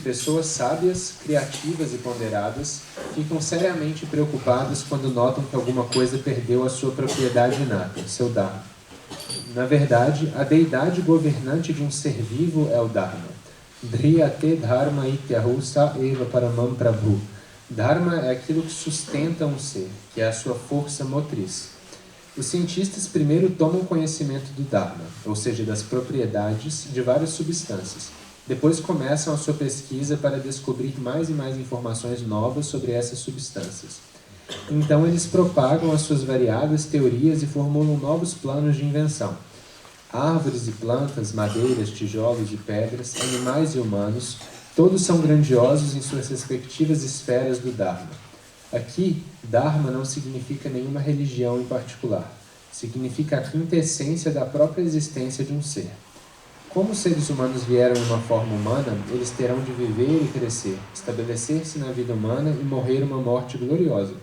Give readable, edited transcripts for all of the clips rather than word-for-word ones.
pessoas sábias, criativas e ponderadas ficam seriamente preocupadas quando notam que alguma coisa perdeu a sua propriedade inata, seu Dharma. Na verdade, a deidade governante de um ser vivo é o Dharma. Dhriyate Dharma ityahu sa eva paramam prabhu. Dharma é aquilo que sustenta um ser, que é a sua força motriz. Os cientistas primeiro tomam conhecimento do Dharma, ou seja, das propriedades de várias substâncias. Depois começam a sua pesquisa para descobrir mais e mais informações novas sobre essas substâncias. Então eles propagam as suas variadas teorias e formulam novos planos de invenção. Árvores e plantas, madeiras, tijolos e pedras, animais e humanos, todos são grandiosos em suas respectivas esferas do Dharma. Aqui, Dharma não significa nenhuma religião em particular. Significa a quintessência da própria existência de um ser. Como os seres humanos vieram em uma forma humana, eles terão de viver e crescer, estabelecer-se na vida humana e morrer uma morte gloriosa,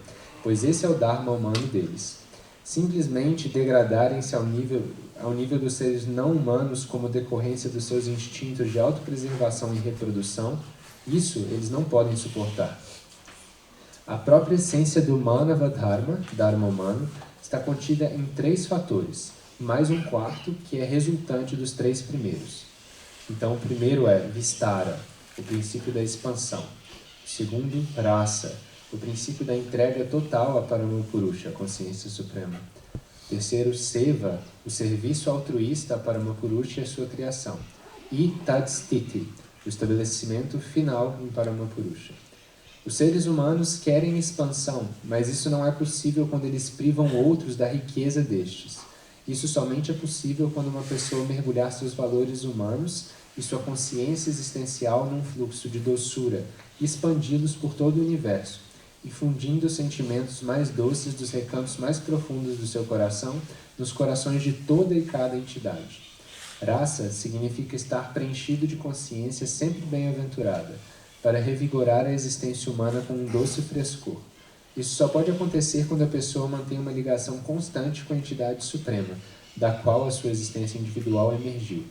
pois esse é o Dharma humano deles. Simplesmente degradarem-se ao nível dos seres não humanos como decorrência dos seus instintos de autopreservação e reprodução, isso eles não podem suportar. A própria essência do Manava Dharma, Dharma humano, está contida em 3 fatores, mais um quarto que é resultante dos 3 primeiros. Então, o primeiro é Vistara, o princípio da expansão. O segundo, Rasa, o princípio da entrega total a Paramapurusha, a consciência suprema. O terceiro, Seva, o serviço altruísta a Paramapurusha e a sua criação. E Tadstiti, o estabelecimento final em Paramapurusha. Os seres humanos querem expansão, mas isso não é possível quando eles privam outros da riqueza destes. Isso somente é possível quando uma pessoa mergulhar seus valores humanos e sua consciência existencial num fluxo de doçura, e expandi-los por todo o universo, e fundindo os sentimentos mais doces dos recantos mais profundos do seu coração nos corações de toda e cada entidade. Rasa significa estar preenchido de consciência sempre bem-aventurada, para revigorar a existência humana com um doce frescor. Isso só pode acontecer quando a pessoa mantém uma ligação constante com a entidade suprema, da qual a sua existência individual emergiu.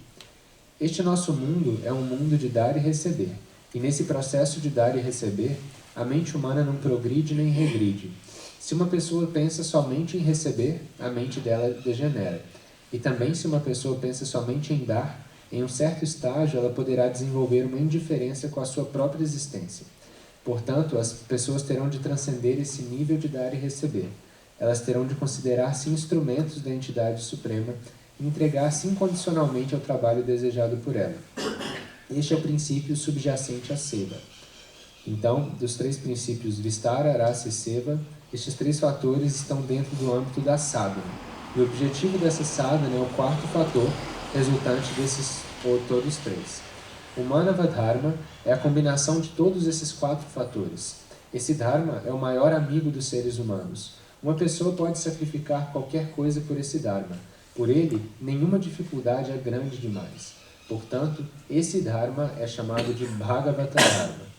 Este nosso mundo é um mundo de dar e receber, e nesse processo de dar e receber, a mente humana não progride nem regride. Se uma pessoa pensa somente em receber, a mente dela degenera. E também se uma pessoa pensa somente em dar, em um certo estágio ela poderá desenvolver uma indiferença com a sua própria existência. Portanto, as pessoas terão de transcender esse nível de dar e receber. Elas terão de considerar-se instrumentos da entidade suprema e entregar-se incondicionalmente ao trabalho desejado por ela. Este é o princípio subjacente à Seva. Então, dos 3 princípios Vistara, Rasa e Seva, estes 3 fatores estão dentro do âmbito da sadhana. E o objetivo dessa sadhana é o 4º fator, resultante desses todos 3. O Manava Dharma é a combinação de todos esses 4 fatores. Esse Dharma é o maior amigo dos seres humanos. Uma pessoa pode sacrificar qualquer coisa por esse Dharma. Por ele, nenhuma dificuldade é grande demais. Portanto, esse Dharma é chamado de Bhagavata Dharma.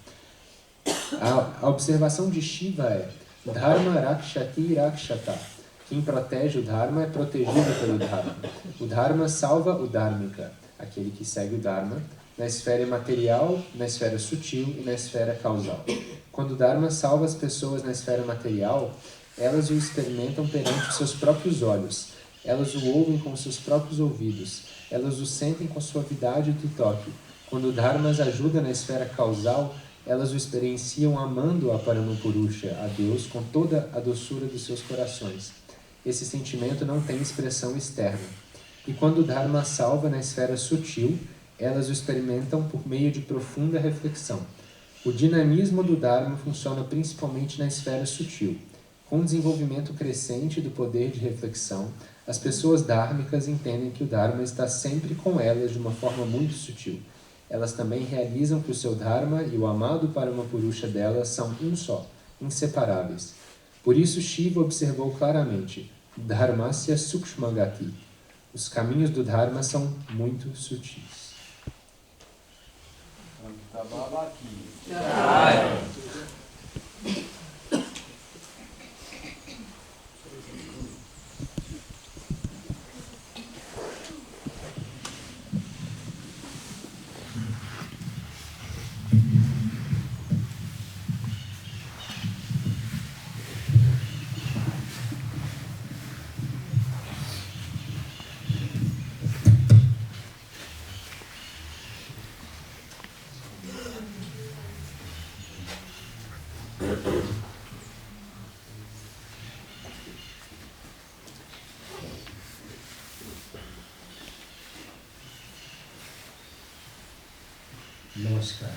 A observação de Shiva é Dharma Rakshati Rakshata. Quem protege o Dharma é protegido pelo Dharma. O Dharma salva o Dharmika, aquele que segue o Dharma, na esfera material, na esfera sutil e na esfera causal. Quando o Dharma salva as pessoas na esfera material, elas o experimentam perante os seus próprios olhos, elas o ouvem com seus próprios ouvidos, elas o sentem com a suavidade do toque. Quando o Dharma as ajuda na esfera causal, elas o experienciam amando a Paramapurusha, a Deus, com toda a doçura dos seus corações. Esse sentimento não tem expressão externa. E quando o Dharma salva na esfera sutil, elas o experimentam por meio de profunda reflexão. O dinamismo do Dharma funciona principalmente na esfera sutil. Com o desenvolvimento crescente do poder de reflexão, as pessoas dhármicas entendem que o Dharma está sempre com elas de uma forma muito sutil. Elas também realizam que o seu Dharma e o amado Paramapurusha delas são um só, inseparáveis. Por isso Shiva observou claramente, Dharmasya Sukshmagati. Os caminhos do Dharma são muito sutis. Namaskar.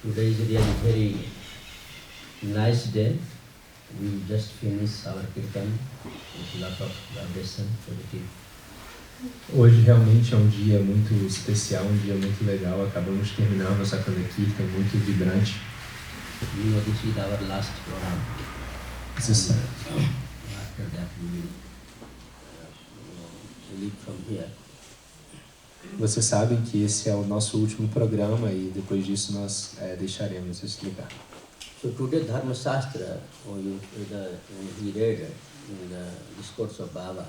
Today is really very nice day. We just finished our kirtan with lot of vibration, positive. Hoje realmente é um dia muito especial, um dia muito legal. Acabamos de terminar a nossa Kirtan, muito vibrante. You know, this is our last program. After that we will leave from here. Vocês sabem que esse é o nosso último programa e depois disso nós deixaremos esse lugar. So today Dharma Shastra, he read in the discourse of Baba,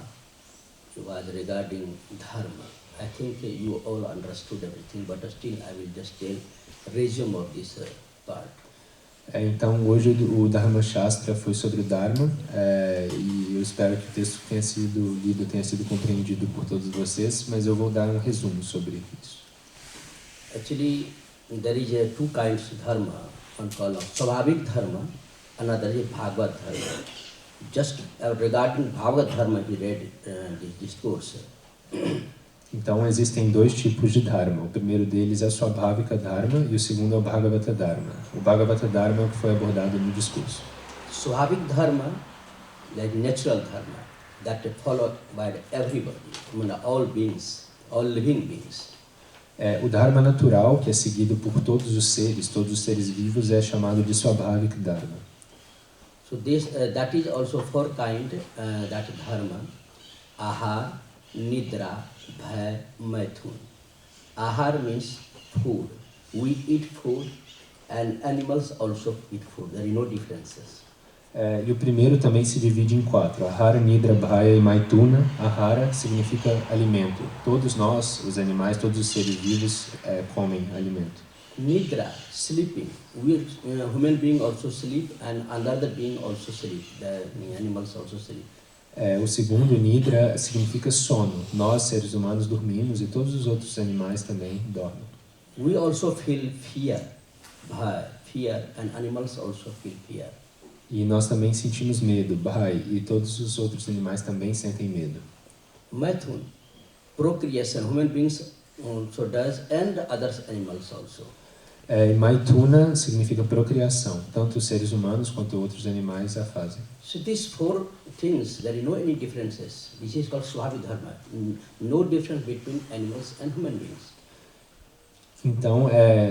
was regarding Dharma. I think you all understood everything, but still I will just tell resume of this part. Então hoje o Dharma Shastra foi sobre o Dharma e eu espero que o texto que tenha sido lido tenha sido compreendido por todos vocês, mas eu vou dar um resumo sobre isso. Actually, there is two kinds of dharma, one called Swabhavik dharma, another is Bhagavad dharma. Just regarding Bhagavad dharma, he read this discourse. Então existem dois tipos de Dharma. O primeiro deles é o Swabhavika Dharma e o segundo é o Bhagavata Dharma. O Bhagavata Dharma é o que foi abordado no discurso. Swabhavik dharma, like natural dharma, that followed by everybody, I mean all beings, all living beings. O Dharma natural, que é seguido por todos os seres vivos, é chamado de Swabhavik Dharma. So this, that is also four kind, that dharma, ahar, nidra, bhaya, maithun. Ahar means food. We eat food and animals also eat food. There are no differences. E o primeiro também se divide em quatro. Ahara, Nidra, Bhaya e Maithuna. Ahara significa alimento. Todos nós, os animais, todos os seres vivos comem alimento. Nidra, sleeping. We human being also sleep and another being also sleep. The animals also sleep. O segundo, Nidra, significa sono. Nós, seres humanos, dormimos e todos os outros animais também dormem. We also feel fear, bhaya, fear, and animals also feel fear. E nós também sentimos medo, Bhai, e todos os outros animais também sentem medo. Maithun, procreation, human beings also does, and other animals also. Maithuna significa procriação. Tanto os seres humanos quanto outros animais a fazem. So these four things, there is no any differences. This is called Swabhavik dharma. No difference between animals and human beings. Então,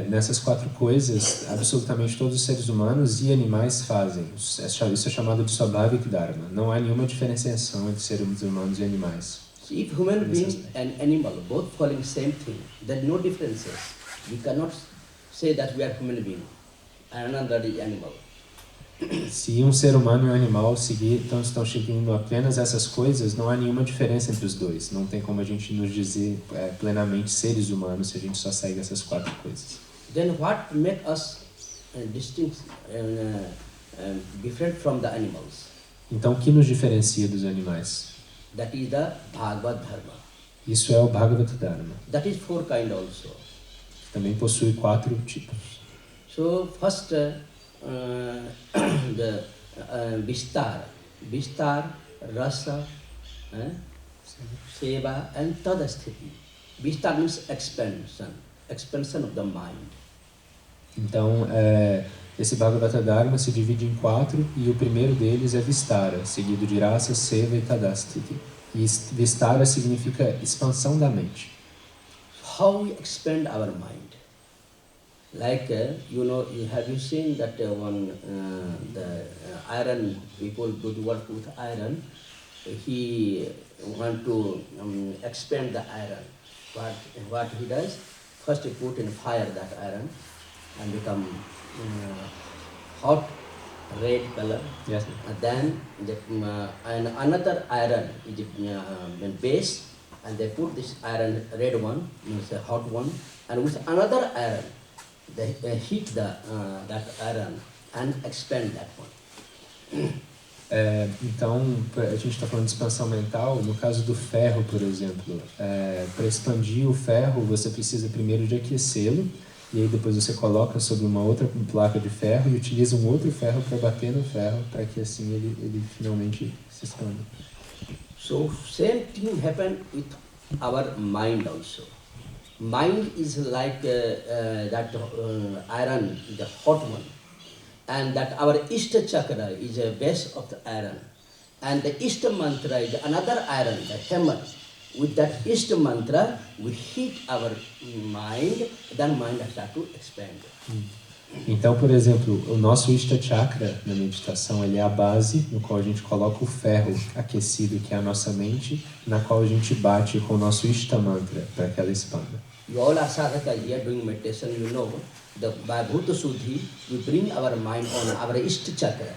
nessas quatro coisas, absolutamente todos os seres humanos e animais fazem. Isso é chamado de Swabhavik Dharma. Não há nenhuma diferenciação entre seres humanos e animais. So if human being and animal both following same thing, there are no differences. We cannot say that we are human being and another is animal. Se um ser humano e um animal estão seguindo apenas essas coisas, não há nenhuma diferença entre os dois. Não tem como a gente nos dizer plenamente seres humanos se a gente só segue essas quatro coisas. Then what make us distinct different from the animals? Então, o que nos diferencia dos animais? That is the Bhagavad dharma. Isso é o Bhagavata Dharma. That is four kind also. Que também possui quatro tipos. So first the Vistar, Rasa, Seva and Tadasthiti. Vistar means expansion of the mind. Então, esse Bhagavata Dharma se divide em quatro e o primeiro deles é Vistara, seguido de Rasa, Seva e Tadasthiti. E Vistara significa expansão da mente. How we expand our mind? Like, have you seen that the iron, people do work with iron, he want to expand the iron. What he does, first he put in fire that iron and become hot red color. Yes. And then and another iron is base, and they put this iron red one, means a hot one, and with another iron, they heat that iron and expand that one. Então, a gente está falando de expansão mental. No caso do ferro, por exemplo, para expandir o ferro, você precisa primeiro de aquecê-lo e aí depois você coloca sobre uma outra placa de ferro e utiliza um outro ferro para bater no ferro, para que assim ele finalmente se expanda. So same thing happened with our mind also. Mind is like that iron, the hot one, and that our Ishta chakra is a base of the iron, and the Ishta mantra is another iron, the hammer. With that Ishta mantra, we heat our mind, then mind start to expand. Então, por exemplo, o nosso Ishta Chakra na meditação, ele é a base no qual a gente coloca o ferro aquecido, que é a nossa mente, na qual a gente bate com o nosso Ishta Mantra para que ela expanda. You all are sadhaka here doing meditation, you know, by Bhuta Suddhi, we bring our mind on our Ishta Chakra,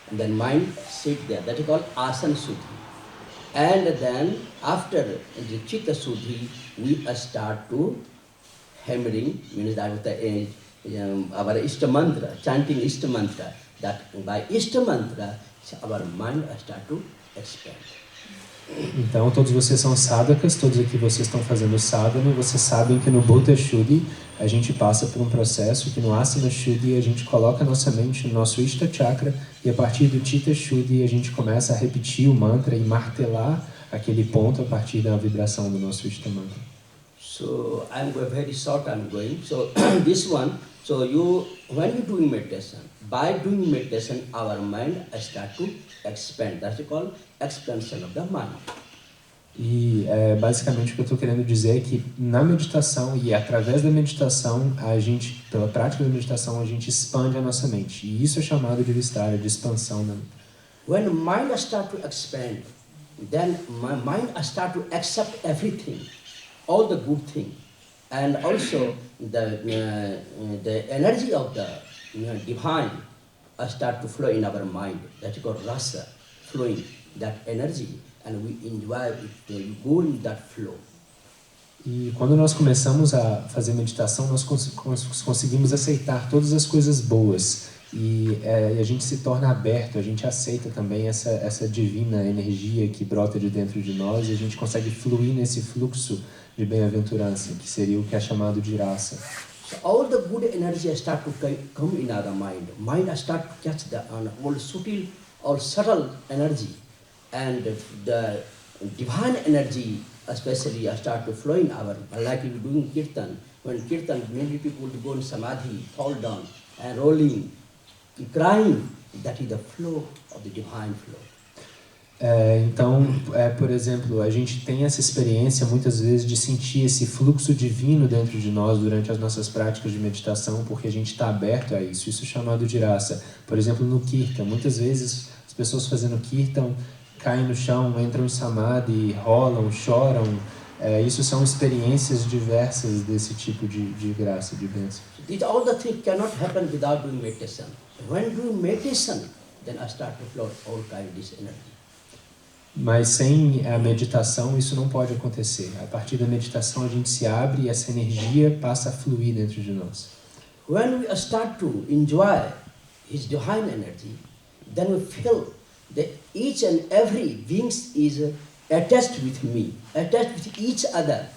and then mind sit there, that is called Asana Suddhi. And then after the Chitta Suddhi, we start to hammering, means that our Ishta Mantra, chanting Ishta Mantra, that by Ishta Mantra, our mind start to expand. Então, todos vocês são sadhakas, todos aqui vocês estão fazendo sadhana, e vocês sabem que no Bhuta Shuddhi a gente passa por um processo que no Asana Shuddhi a gente coloca a nossa mente no nosso Ishta Chakra, e a partir do Chitta Shuddhi a gente começa a repetir o mantra e martelar aquele ponto a partir da vibração do nosso Ishta Mantra. So I'm going very short. I'm going. So this one. So when you doing meditation, by doing meditation, our mind start to expand. That's called expansion of the mind. E basicamente o que eu estou querendo dizer é que na meditação e através da meditação, a gente, pela prática da meditação, a gente expande a nossa mente. E isso é chamado de Vistara, de expansão da mente. When mind start to expand, then my mind start to accept everything, all the good thing, and also the energy of the divine start to flow in our mind. That's called rasa, flowing that energy, and we enjoy it. We go in that flow. E quando nós começamos a fazer meditação, nós conseguimos aceitar todas as coisas boas. E a gente se torna aberto, a gente aceita também essa divina energia que brota de dentro de nós, e a gente consegue fluir nesse fluxo de bem-aventurança, que seria o que é chamado de rasa. So all the good energy start to come in our mind. Mind start to catch the all subtle energy, and the divine energy especially start to flow in our, like you doing kirtan. When kirtan, many people go in samadhi, fall down and rolling, crying. That is the flow of the divine flow. Então, por exemplo, a gente tem essa experiência muitas vezes de sentir esse fluxo divino dentro de nós durante as nossas práticas de meditação, porque a gente está aberto a isso. Isso é chamado de rasa. Por exemplo, no kirtan, muitas vezes as pessoas fazendo kirtan caem no chão, entram em samadhi, rolam, choram. Isso são experiências diversas desse tipo de graça, de bênção. These all the things cannot happen without doing meditation. When doing meditation, then I start to flow all kind of this energy. Mas sem a meditação isso não pode acontecer. A partir da meditação a gente se abre e essa energia passa a fluir dentro de nós. When we start to enjoy His divine energy, then we feel that each and every being is attached with me, attached with each other.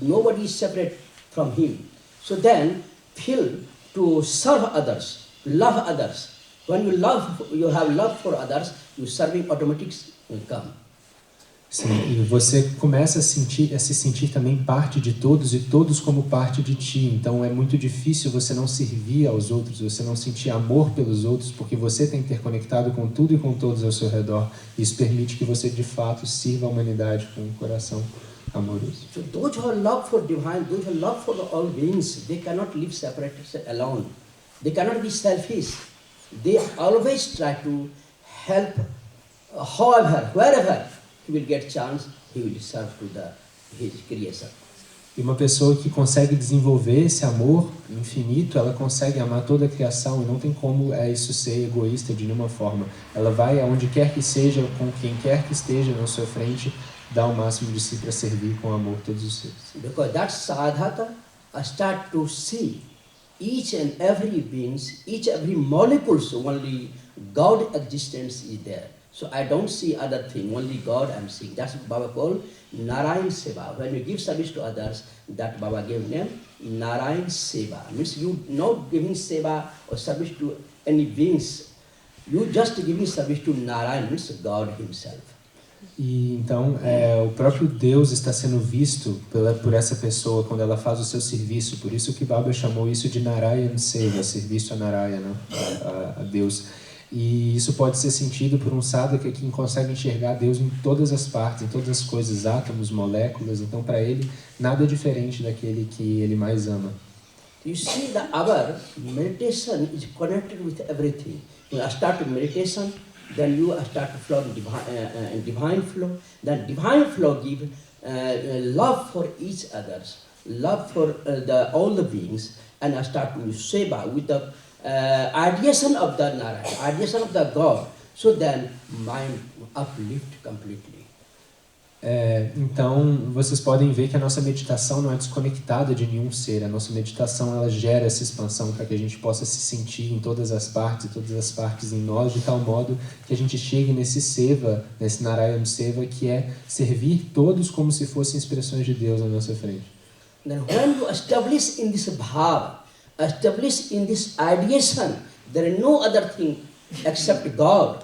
Nobody is separate from Him. So then feel to serve others, love others. When you have love for others, your serving automatics will come. Sim, e você começa a se sentir também parte de todos e todos como parte de ti. Então é muito difícil você não servir aos outros, você não sentir amor pelos outros, porque você está interconectado com tudo e com todos ao seu redor. Isso permite que você de fato sirva a humanidade com um coração amoroso. So those who have love for divine, those who have love for all beings, they cannot live separate alone. They cannot be selfish. They always try to help, however, wherever he will get chance, he will serve to his creation. E uma pessoa que consegue desenvolver esse amor infinito, ela consegue amar toda a criação e não tem como isso ser egoísta de nenhuma forma. Ela vai aonde quer que seja, com quem quer que esteja na sua frente, dar o máximo de si para servir com amor todos os seres. Because that sadhaka start to see each and every beings, each every molecules, only God existence is there. So I don't see other thing, only God I'm seeing. That's what Baba called Narayan Seva. When you give service to others, that Baba gave name Narayan Seva. Means you not giving seva or service to any beings. You just giving service to Narayan, means God himself. E então o próprio Deus está sendo visto por essa pessoa quando ela faz o seu serviço. Por isso que Baba chamou isso de Narayan Seva, serviço a Narayana, a Deus. E isso pode ser sentido por um sadhaka que consegue enxergar Deus em todas as partes, em todas as coisas, átomos, moléculas. Então, para ele, nada é diferente daquele que ele mais ama. You see, our meditation is connected with everything. When I start meditation, then you start to flow in divine flow. Then divine flow give love for each others, love for all the beings, and I start to seva with the ideation of the Narayan, ideation of the God. So then mind uplift completely. Então, vocês podem ver que a nossa meditação não é desconectada de nenhum ser. A nossa meditação, ela gera essa expansão para que a gente possa se sentir em todas as partes em nós, de tal modo que a gente chegue nesse seva, nesse Narayana Seva, que é servir todos como se fossem expressões de Deus na nossa frente. Then when you establish in this bhava, establish in this ideation, there is no other thing except God,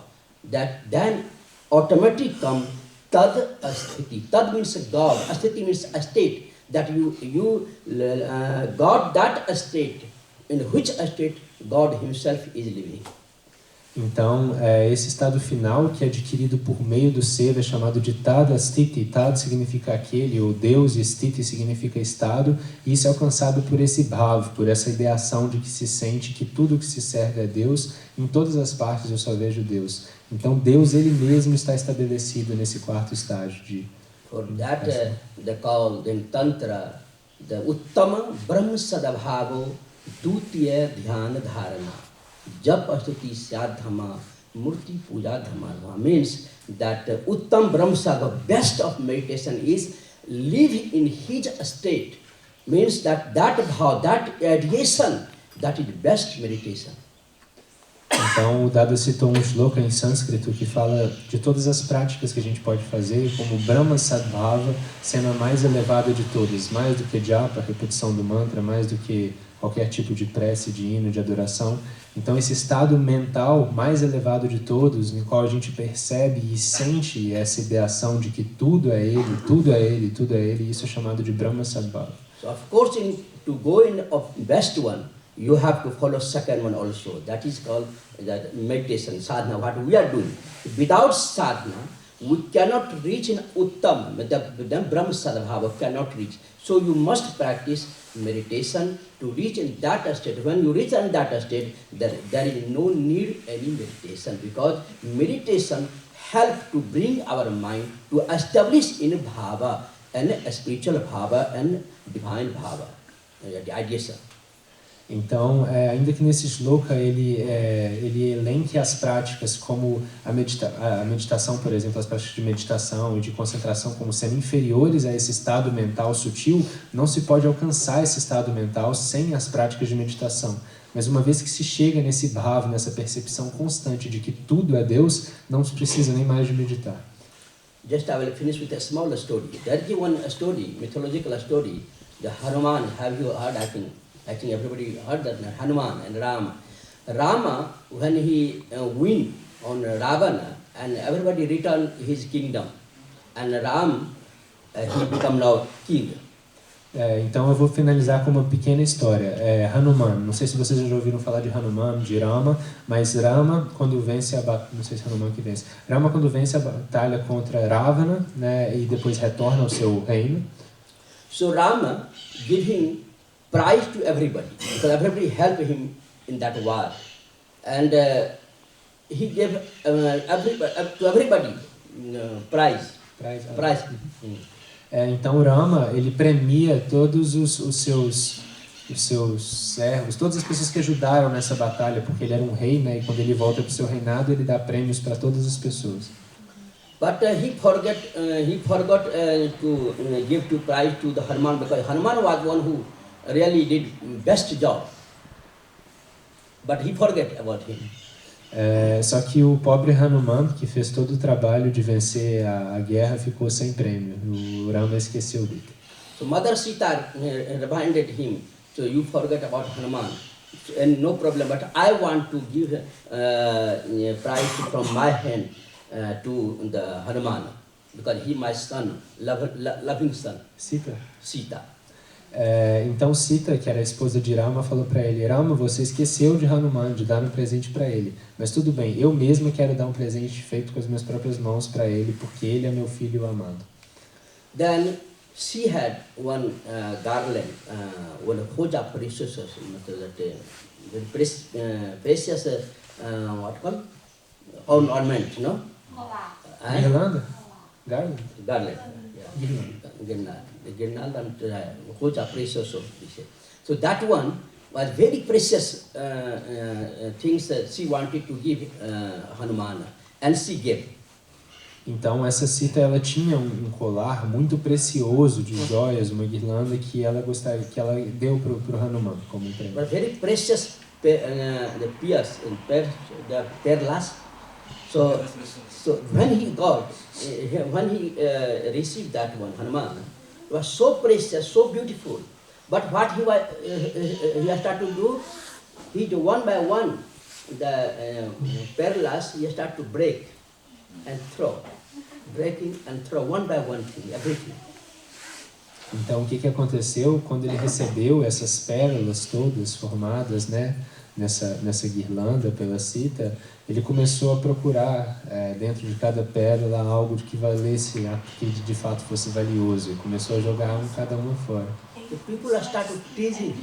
that then automatically come Tad asthiti. Tad means God. Asthiti means a state. That you got that state, in which state God himself is living. Então, esse estado final que é adquirido por meio do seva é chamado de Tad Asthiti. Tad significa aquele, ou Deus, e Sthiti significa estado. E isso é alcançado por esse bhav, por essa ideação de que se sente que tudo que se serve é Deus. Em todas as partes eu só vejo Deus. Então, Deus, ele mesmo está estabelecido nesse quarto estágio de... For that, they call in Tantra, the Uttama Brahma Sadabhavo Dutiya Dhyana Dharana. Jap Astuti Syadhama Murti Puja Dhamma. Means that Uttam Brahmasa, the best of meditation is live in his state. Means that bhav, that ideation, that is best meditation. Então, o Dada citou um shloka em sânscrito que fala de todas as práticas que a gente pode fazer, como Brahma Sadbhava sendo a mais elevada de todas, mais do que japa, a repetição do mantra, mais do que qualquer tipo de prece, de hino, de adoração. Então, esse estado mental mais elevado de todos, no qual a gente percebe e sente essa ideação de que tudo é Ele, tudo é Ele, tudo é Ele, isso é chamado de Brahma Sadbhava. So, of course, to go in of best one, you have to follow second one also. That is called that meditation, sadhana, what we are doing. Without sadhana, we cannot reach in Uttam, the Brahma Sadbhava cannot reach. So you must practice meditation to reach in that state. When you reach in that state, there is no need any meditation, because meditation helps to bring our mind to establish in bhava, and a spiritual bhava and divine bhava, the ideation. Então, ainda que nesse shloka ele elenque as práticas como a meditação, por exemplo, as práticas de meditação e de concentração como sendo inferiores a esse estado mental sutil, não se pode alcançar esse estado mental sem as práticas de meditação. Mas uma vez que se chega nesse bhava, nessa percepção constante de que tudo é Deus, não se precisa nem mais de meditar. Just I will finish with a small story. There is one story, mythological story, the Hanuman. Have you heard? I think everybody heard that, Hanuman and Rama. Rama, when he win on Ravana, and everybody returned his kingdom, and Ram, he become now king. Então eu vou finalizar com uma pequena história. Hanuman, não sei se vocês já ouviram falar de Hanuman, de Rama, mas Rama, quando vence a batalha, não sei se é Hanuman que vence, Rama quando vence a batalha contra Ravana, né, e depois retorna ao seu reino. So Rama give him prize to everybody, because everybody helped him in that war, and he gave to everybody prize. Então Rama, ele premia todos os seus servos, todas as pessoas que ajudaram nessa batalha, porque ele era um rei, né, e quando ele volta para o seu reinado, ele dá prêmios para todas as pessoas. But he forgot to give to prize to the Hanuman, because Hanuman was one who really did best job, but he forget about him. Só que o pobre Hanuman, que fez todo o trabalho de vencer a guerra, ficou sem prêmio. O Rama esqueceu dele. So Mother Sita reminded him, so you forget about Hanuman, and no problem, but I want to give a prize from my hand to the Hanuman, because he my son, loving son, Sita. Sita. Então Sita, que era a esposa de Rama, falou para ele: Rama, você esqueceu de Hanuman, de dar um presente para ele. Mas tudo bem, eu mesma quero dar um presente feito com as minhas próprias mãos para ele, porque ele é meu filho amado. Then she had one garland, one hoja precious, precious what called ornament, no? Guirlanda? Garland? Garland. Girnal and hoja precious. So that one was very precious things that she wanted to give Hanuman, and she gave. Então essa Sita, ela tinha um colar muito precioso de joias, uma guirlanda que ela gostaria, que ela deu pro Hanuman como um prêmio. But very precious the perlas. So when he got, when he received that one, Hanuman, it was so precious, so beautiful. But what he has started to do, he do one by one the perlas, he started to break and throw, breaking and throw one by one thing, everything. Então o que aconteceu quando ele recebeu essas pérolas todas formadas, né, nessa guirlanda pela Sita? Ele começou a procurar dentro de cada pérola algo que valesse, que de fato fosse valioso, e começou a jogar cada uma fora. The people are started teasing.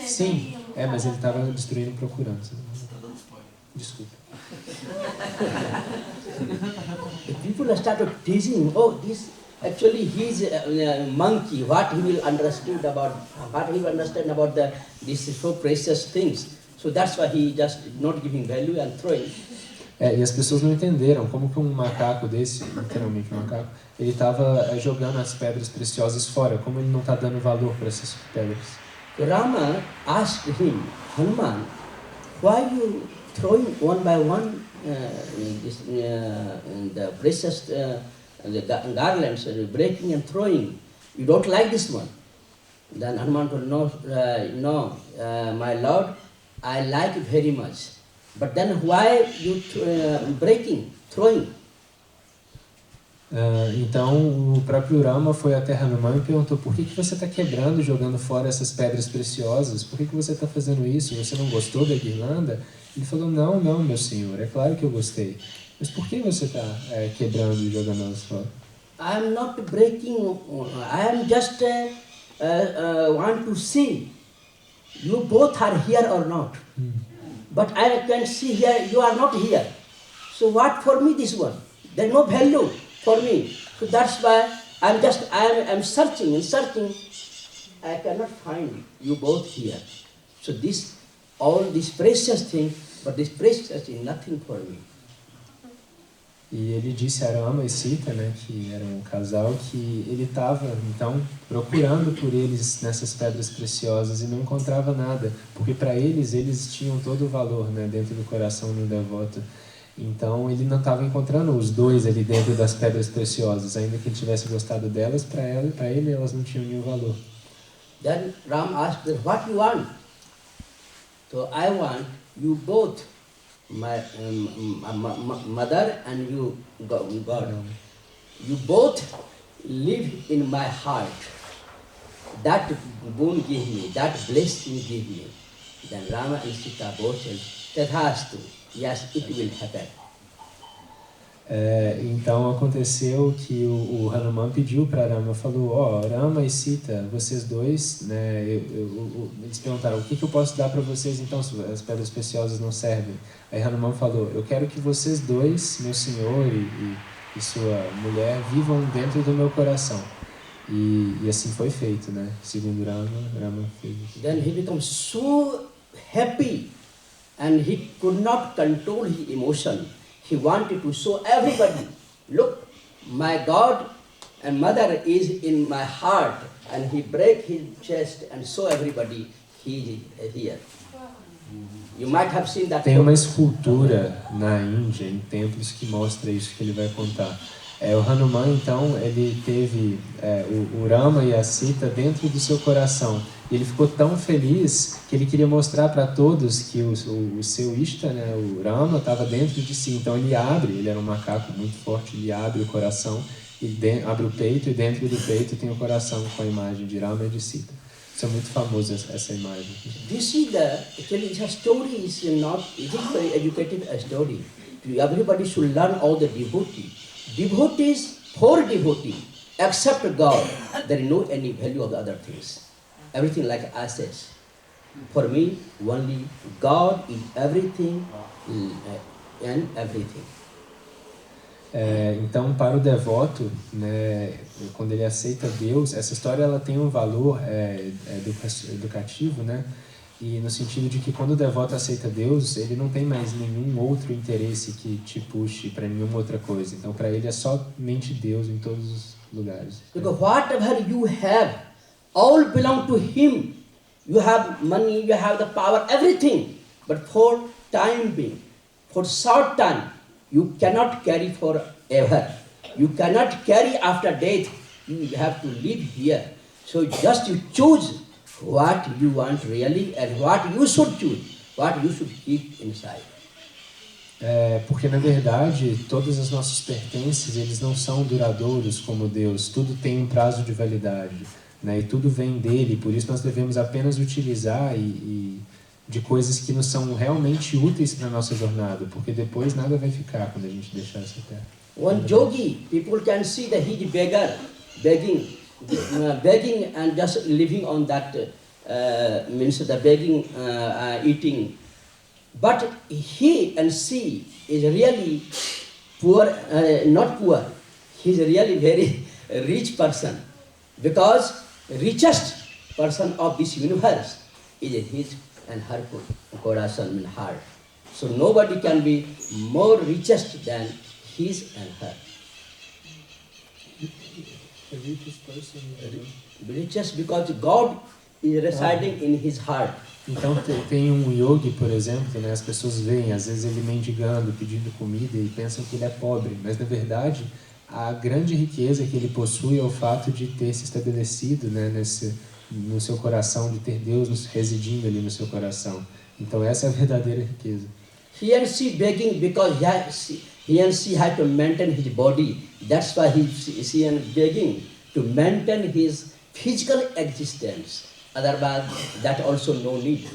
Sim, mas ele estava destruindo procurando. Desculpa. The people are started teasing. Oh, this actually he's a monkey. What he will understand about these so precious things. So that's why he just not giving value and throwing. E as pessoas não entenderam como que um macaco desse, literalmente um macaco, ele estava jogando as pedras preciosas fora, como ele não está dando valor para essas pedras. Rama asked him, Hanuman, why you throwing one by one the precious the garlands, breaking and throwing? You don't like this one? Then Hanuman told, no, my lord, I like it very much. But then why you breaking, throwing? Então o próprio Rama foi até Hanuman e perguntou: por que você está quebrando e jogando fora essas pedras preciosas? Por que você está fazendo isso? Você não gostou da guirlanda? Ele falou: não, meu senhor, é claro que eu gostei. Mas por que você está quebrando e jogando elas fora? I am not breaking, I am just want to see you both are here or not. But I can see here, you are not here. So what for me this one? There is no value for me. So that's why I am searching and searching. I cannot find you both here. So all these precious things, but this precious thing, nothing for me. E ele disse a Rama e Sita, né, que era um casal, que ele estava, então, procurando por eles nessas pedras preciosas e não encontrava nada, porque para eles tinham todo o valor, né, dentro do coração do devoto. Então, ele não estava encontrando os dois ali dentro das pedras preciosas, ainda que ele tivesse gostado delas, para ele elas não tinham nenhum valor. Then Ram asked, what you want? So I want you both, my mother and you, God. You both live in my heart. That boon give me, that blessing give me. Then Rama and Sita both said, Tathastu, yes, it will happen. Então aconteceu que o Hanuman pediu para Rama, falou: Rama e Sita, vocês dois, né, eles perguntaram: o que eu posso dar para vocês então, se as pedras preciosas não servem? Aí Hanuman falou: eu quero que vocês dois, meu senhor e sua mulher, vivam dentro do meu coração. E assim foi feito, né? Segundo Rama fez isso. Then he becomes so happy and he could not control his emotion. He wanted to show everybody, look, my God and mother is in my heart, and he break his chest and show everybody he is here. You might have seen that. Tem uma escultura na Índia, em templos, que mostra isso que ele vai contar. O Hanuman, então, ele teve o Rama e a Sita dentro do seu coração. E ele ficou tão feliz que ele queria mostrar para todos que o seu Ishta, né, o Rama, estava dentro de si. Então ele era um macaco muito forte, ele abre o coração, abre o peito, e dentro do peito tem o coração com a imagem de Rama e de Sita. Isso é muito famoso, essa imagem. This is actually the story is not, it is very educative a story. Everybody should learn all the devotees. Devotees, for devotee, except God, there is no any value of the other things. Everything like assets. For me, only God is everything and everything. Então, para o devoto, né, quando ele aceita Deus, essa história ela tem um valor educativo, né? E no sentido de que quando o devoto aceita Deus, ele não tem mais nenhum outro interesse que te puxe para nenhuma outra coisa. Então, para ele é somente Deus em todos os lugares. Because whatever you have, all belong to Him. You have money, you have the power, everything. But for time being, for short time, you cannot carry forever. You cannot carry after death. You have to live here. So just you choose what you want really and what you should choose, what you should keep inside. Porque na verdade todos os nossos pertences eles não são duradouros como Deus. Tudo tem um prazo de validade, né? E tudo vem dele. Por isso nós devemos apenas utilizar de coisas que nos são realmente úteis para a nossa jornada, porque depois nada vai ficar quando a gente deixar essa terra. One yogi, people can see that he is beggar, begging and just living on that, means the begging, eating. But he and she is really poor, not poor. He is really very rich person, because richest person of this universe is his and her corazon and heart. So nobody can be more richest than his and her. The richest person. Richest because God is residing in his heart. Então tem um yogi, por exemplo, né? As pessoas veem às vezes ele mendigando, pedindo comida e pensam que ele é pobre, mas na verdade a grande riqueza que ele possui é o fato de ter se estabelecido, né, no seu coração, de ter Deus residindo ali no seu coração. Então essa é a verdadeira riqueza. He and she begging because he and she had to maintain his body. That's why she and begging to maintain his physical existence. Otherwise, that also no need.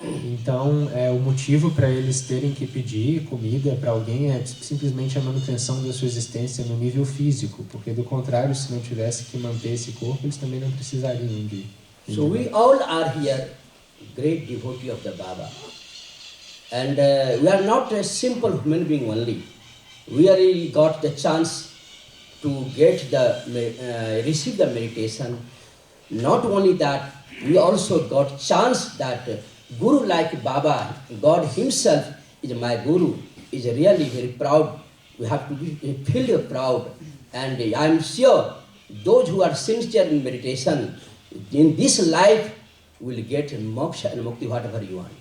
Então, o motivo para eles terem que pedir comida para alguém é simplesmente a manutenção da sua existência no nível físico, porque do contrário, se não tivesse que manter esse corpo, eles também não precisariam de. So we all are here, great devotee of the Baba, and we are not a simple human being only. We really got the chance to receive the meditation. Not only that, we also got chance that Guru like Baba, God himself is my Guru, is really very proud. We have to feel proud. And I am sure those who are sincere in meditation, in this life, will get moksha and mukti, whatever you want.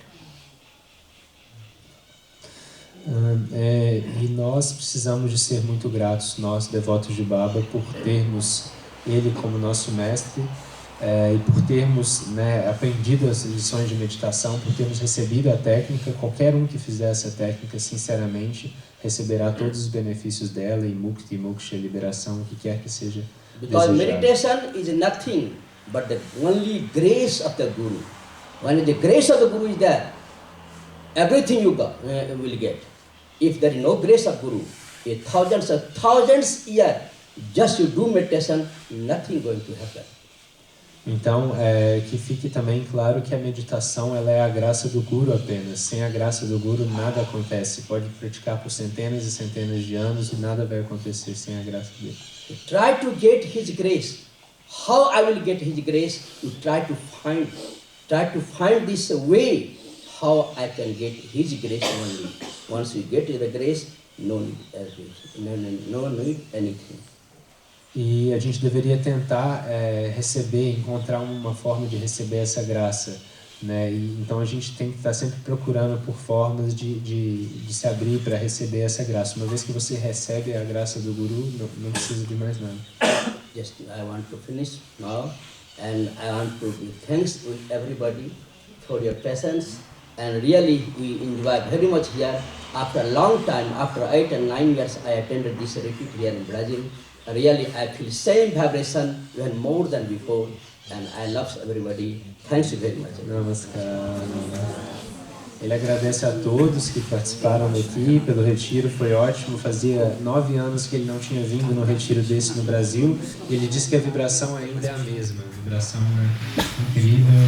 E nós precisamos de ser muito gratos, nós devotos de Baba, por termos ele como nosso mestre, e por termos, né, aprendido as lições de meditação, por termos recebido a técnica. Qualquer um que fizer essa técnica sinceramente receberá todos os benefícios dela, e mukti, moksha, liberação, o que quer que seja Because desejado. meditation is nothing but the only grace of the Guru. When the grace of the Guru is there, everything you got, will get. If there is no grace of Guru, thousands years, just you do meditation, nothing going to happen. Então, que fique também claro que a meditação ela é a graça do Guru apenas. Sem a graça do Guru, nada acontece. Pode praticar por centenas e centenas de anos e nada vai acontecer sem a graça dele. Try to get His grace. How I will get His grace? You try to find this way. How I can get His grace only. Once you get the grace, no need anything. E a gente deveria tentar encontrar uma forma de receber essa graça. né? E, então a gente tem que estar sempre procurando por formas de se abrir para receber essa graça. Uma vez que você recebe a graça do Guru, não precisa de mais nada. Just I want to finish now, and I want to give thanks with everybody for your patience. And really, we enjoy very much here. After a long time, after 8 and 9 years, I attended this retreat here in Brazil. Really, I feel same vibration, even more than before. And I love everybody. Thanks you very much. Namaskar. Ele agradece a todos que participaram daqui pelo retiro, foi ótimo. Fazia 9 anos que ele não tinha vindo no retiro desse no Brasil. E ele disse que a vibração ainda é a mesma. A vibração é incrível.